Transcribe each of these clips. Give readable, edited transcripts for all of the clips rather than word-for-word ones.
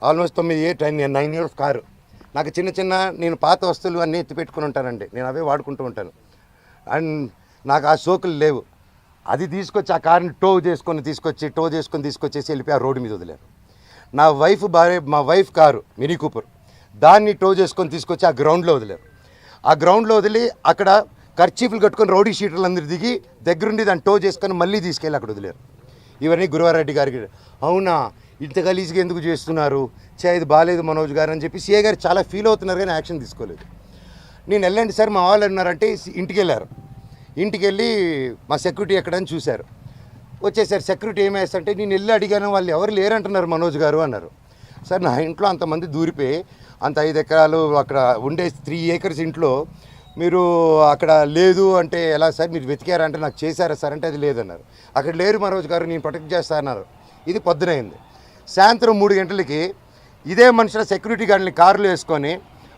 Almost 9 years car. నాకు చిన్న నేను పాత వస్తువులు అన్నీ ఎత్తి పెట్టుకుని ఉంటానండి. నేను అవే వాడుకుంటూ ఉంటాను. అండ్ నాకు ఆ సోకులు లేవు. అది తీసుకొచ్చి ఆ కార్ని టో తీసుకొచ్చేసి వెళ్ళిపోయి ఆ రోడ్డు మీద వదిలేరు. మా వైఫ్ కారు మినీ కూపర్, దాన్ని టో తీసుకొచ్చి ఆ గ్రౌండ్లో వదిలేరు. ఆ గ్రౌండ్లో వదిలి అక్కడ కర్చీఫ్లు కట్టుకొని రౌడీ షీటర్లు అందరు దిగి దగ్గరుండి దాన్ని టో చేసుకొని మళ్ళీ తీసుకెళ్ళి అక్కడ వదిలేరు. ఇవన్నీ గురువారెడ్డి గారికి అవునా ఇంత గలీజ్గా ఎందుకు చేస్తున్నారు, ఇది బాగాలేదు మనోజ్ గారు అని చెప్పి సీఏ గారు చాలా ఫీల్ అవుతున్నారు, కానీ యాక్షన్ తీసుకోలేదు. నేను వెళ్ళండి సార్ మా వాళ్ళు అన్నారంటే ఇంటికి వెళ్ళారు. ఇంటికి వెళ్ళి మా సెక్యూరిటీ ఎక్కడని చూశారు. వచ్చేసారు. సెక్యూరిటీ ఏమేస్తంటే నేను వెళ్ళి అడిగాను, వాళ్ళు ఎవరు లేరంటున్నారు మనోజ్ గారు అన్నారు. సార్ నా ఇంట్లో అంతమంది దూరిపోయి అంత 5 ఎకరాలు అక్కడ ఉండే 3 acres ఇంట్లో మీరు అక్కడ లేదు అంటే ఎలా సార్, మీరు వెతికారంటే నాకు చేశారా సార్ అంటే అది లేదన్నారు. అక్కడ లేరు మనోజ్ గారు, నేను ప్రొటెక్ట్ చేస్తా అన్నారు. ఇది పొద్దునైంది. సాయంత్రం 3 గంటలకి ఇదే మనుషుల సెక్యూరిటీ గార్డుని కారులో వేసుకొని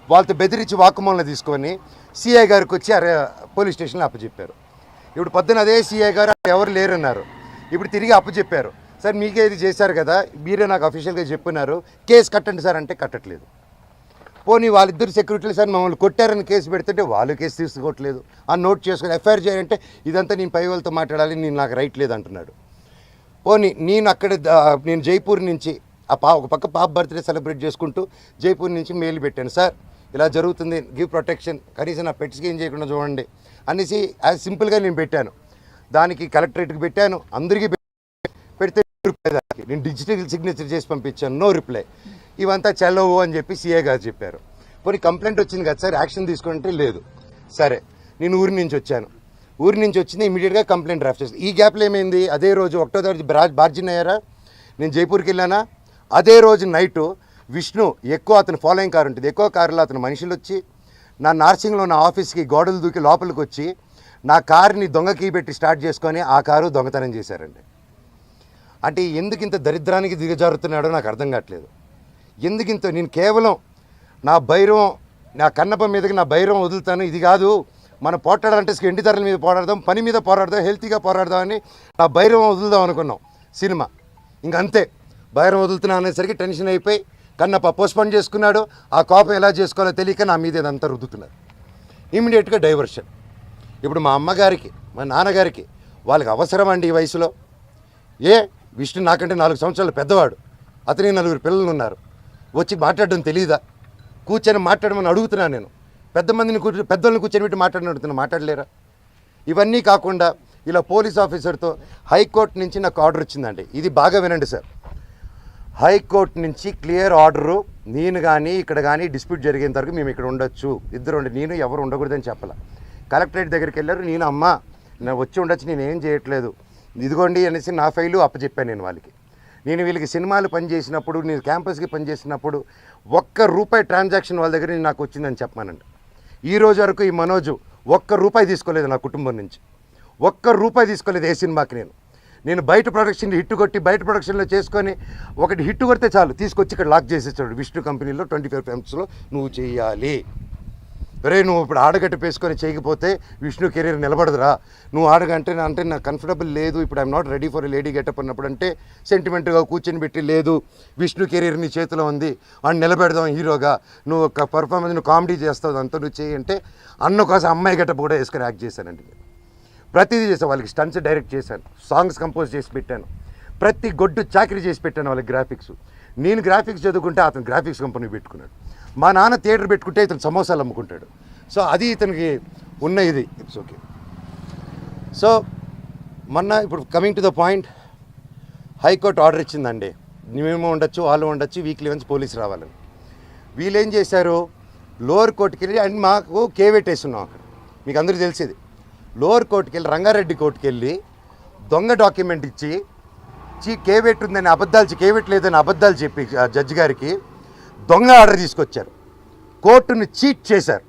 వాళ్ళతో బెదిరించి వాక్కుమూలన తీసుకొని సిఐ గారికి వచ్చి పోలీస్ స్టేషన్లో అప్పచెప్పారు. ఇప్పుడు పొద్దున అదే సిఐ గారు ఎవరు లేరన్నారు. ఇప్పుడు తిరిగి అప్పచెప్పారు. సార్ మీకే ఇది చేశారు కదా, మీరే నాకు అఫీషియల్గా చెప్పినారు, కేసు కట్టండి సార్ అంటే కట్టట్లేదు. పోనీ వాళ్ళిద్దరు సెక్యూరిటీలు సార్ మమ్మల్ని కొట్టారని కేసు పెడుతుంటే వాళ్ళు కేసు తీసుకోవట్లేదు. ఆ నోట్ చేసుకొని ఎఫ్ఐఆర్ చేయాలంటే ఇదంతా నేను పై వాళ్ళతో మాట్లాడాలి, నేను నాకు రైట్ లేదు అంటున్నాడు. పోనీ నేను జైపూర్ నుంచి ఒక పక్క పాప బర్త్డే సెలబ్రేట్ చేసుకుంటూ జైపూర్ నుంచి మెయిల్ పెట్టాను, సార్ ఇలా జరుగుతుంది, గివ్ ప్రొటెక్షన్, కనీసం నా పెట్స్కి ఏం చేయకుండా చూడండి అనేసి యాజ్ సింపుల్గా నేను పెట్టాను. దానికి కలెక్టరేట్కి పెట్టాను, అందరికీ పెడితే దానికి నేను డిజిటల్ సిగ్నేచర్ చేసి పంపించాను, నో రిప్లై. ఇవంతా చెల్లవు అని చెప్పి సీఏ గారు చెప్పారు. పోనీ కంప్లైంట్ వచ్చింది కదా సార్, యాక్షన్ తీసుకుంటే లేదు. సరే నేను ఊరి నుంచి వచ్చింది, ఇమీడియట్గా కంప్లైంట్ డ్రాఫ్ట్ చేస్తాను. ఈ గ్యాప్లో ఏమైంది, అదే రోజు 1వ తారీఖు బార్జిన్ అయ్యారా, నేను జైపూర్కి వెళ్ళానా, అదే రోజు నైటు విష్ణు అతను ఫాలోయింగ్ కారు ఉంటుంది, ఎక్కువ కారులో అతను మనుషులు వచ్చి నా నార్సింగ్లో నా ఆఫీస్కి గోడలు దూకి లోపలికి వచ్చి నా కారుని దొంగ కీ పెట్టి స్టార్ట్ చేసుకొని ఆ కారు దొంగతనం చేశారండి. అంటే ఎందుకు ఇంత దరిద్రానికి దిగజారుతున్నాడో నాకు అర్థం కావట్లేదు. ఎందుకింత నేను కేవలం నా కన్నప్ప మీదకి నా బైరం వదులుతాను, ఇది కాదు మనం పోట్లాడాలంటే ఎండి ధరల మీద పోరాడదాం, పని మీద పోరాడదాం, హెల్తీగా పోరాడదామని నా బైరం వదులుదాం అనుకున్నాం సినిమా. ఇంకంతే బైరం వదులుతున్నా అనేసరికి టెన్షన్ అయిపోయి కన్నప్ప పోస్ట్పోన్ చేసుకున్నాడు. ఆ కోపం ఎలా చేసుకోవాలో తెలియక నా మీద ఇదంతా రుద్దుతున్నారు. ఇమీడియట్గా డైవర్షన్. ఇప్పుడు మా అమ్మగారికి మా నాన్నగారికి వాళ్ళకి అవసరం అండి ఈ వయసులో. విష్ణు నాకంటే 4 సంవత్సరాలు పెద్దవాడు, అతనికి 4 పిల్లలు ఉన్నారు, వచ్చి మాట్లాడడం తెలియదా, కూర్చొని మాట్లాడమని అడుగుతున్నాను నేను. పెద్దోళ్ళని కూర్చొని పెట్టి మాట్లాడుతున్నా, మాట్లాడలేరా? ఇవన్నీ కాకుండా ఇలా పోలీస్ ఆఫీసర్తో హైకోర్టు నుంచి నాకు ఆర్డర్ వచ్చిందండి. ఇది బాగా వినండి సార్. హైకోర్టు నుంచి క్లియర్ ఆర్డరు, నేను కానీ ఇక్కడ కానీ డిస్ప్యూట్ జరిగేంత వరకు మేము ఇక్కడ ఉండొచ్చు, ఇద్దరు నేను ఎవరు ఉండకూడదని చెప్పాల. కలెక్టరేట్ దగ్గరికి వెళ్ళారు, నేను వచ్చి ఉండొచ్చు, నేను ఏం చేయట్లేదు, ఇదిగోండి అనేసి నా ఫైలు అప్పచెప్పాను నేను వాళ్ళకి. నేను వీళ్ళకి సినిమాలు పనిచేసినప్పుడు, నేను క్యాంపస్కి పనిచేసినప్పుడు ₹1 ట్రాన్సాక్షన్ వాళ్ళ దగ్గర నాకు వచ్చిందని చెప్పానండి. ఈ రోజు వరకు ఈ మనోజు ₹1 తీసుకోలేదు నా కుటుంబం నుంచి, ₹1 తీసుకోలేదు ఏ సినిమాకి. నేను బయట ప్రొడక్షన్ హిట్ కొట్టి బయట ప్రొడక్షన్లో చేసుకొని ఒకటి హిట్ కొడితే చాలు తీసుకొచ్చి ఇక్కడ లాక్ చేసేసాడు. విష్ణు కంపెనీలో 25 filmsలో నువ్వు చేయాలి, నువ్వు ఇప్పుడు ఆడగట్టు పేసుకొని చేయకపోతే విష్ణు కెరీర్ నిలబడదురా, నువ్వు ఆడగంటే అంటే నాకు కంఫర్టబుల్ లేదు, ఇప్పుడు I'm not ready for lady getup అన్నప్పుడు అంటే సెంటిమెంట్గా కూర్చొని పెట్టి లేదు విష్ణు కెరీర్ నీ చేతిలో ఉంది, అని నిలబెడదాం హీరోగా, నువ్వు ఒక పర్ఫార్మెన్స్ నువ్వు కామెడీ చేస్తావు అంతా నువ్వు చేయి అంటే అన్న కోసం అమ్మాయి గెటప్ కూడా వేసుకొని యాక్ట్ చేశానండి. ప్రతిదీ చేశాను. వాళ్ళకి స్టంట్స్ డైరెక్ట్ చేశాను, సాంగ్స్ కంపోజ్ చేసి పెట్టాను, ప్రతి గొడ్డు చాకరీ చేసి పెట్టాను వాళ్ళకి. గ్రాఫిక్స్ నేను గ్రాఫిక్స్ చదువుకుంటే అతను గ్రాఫిక్స్ కంపెనీ పెట్టుకున్నాడు. మా నాన్న థియేటర్ పెట్టుకుంటే ఇతను సమోసాలు అమ్ముకుంటాడు. సో అది ఇతనికి ఉన్న ఇది. It's okay. సో ఇప్పుడు coming to the point, high court order ఇచ్చిందండి, మేము ఉండొచ్చు వాళ్ళు ఉండొచ్చు, వీక్లీ వన్స్ పోలీసు రావాలని. వీళ్ళు ఏం చేశారు, లోవర్ కోర్టుకి వెళ్ళి అండ్ మాకు కేవేట్ వేస్తున్నాం అక్కడ, మీకు అందరికీ తెలిసేది. లోవర్ కోర్టుకి వెళ్ళి రంగారెడ్డి కోర్టుకి వెళ్ళి దొంగ డాక్యుమెంట్ ఇచ్చి కేవేట్ ఉందని కేవేట్ లేదని అబద్ధాలు చెప్పి జడ్జి గారికి దొంగ ఆర్డర్ తీసుకొచ్చారు. కోర్టుని చీట్ చేశారు.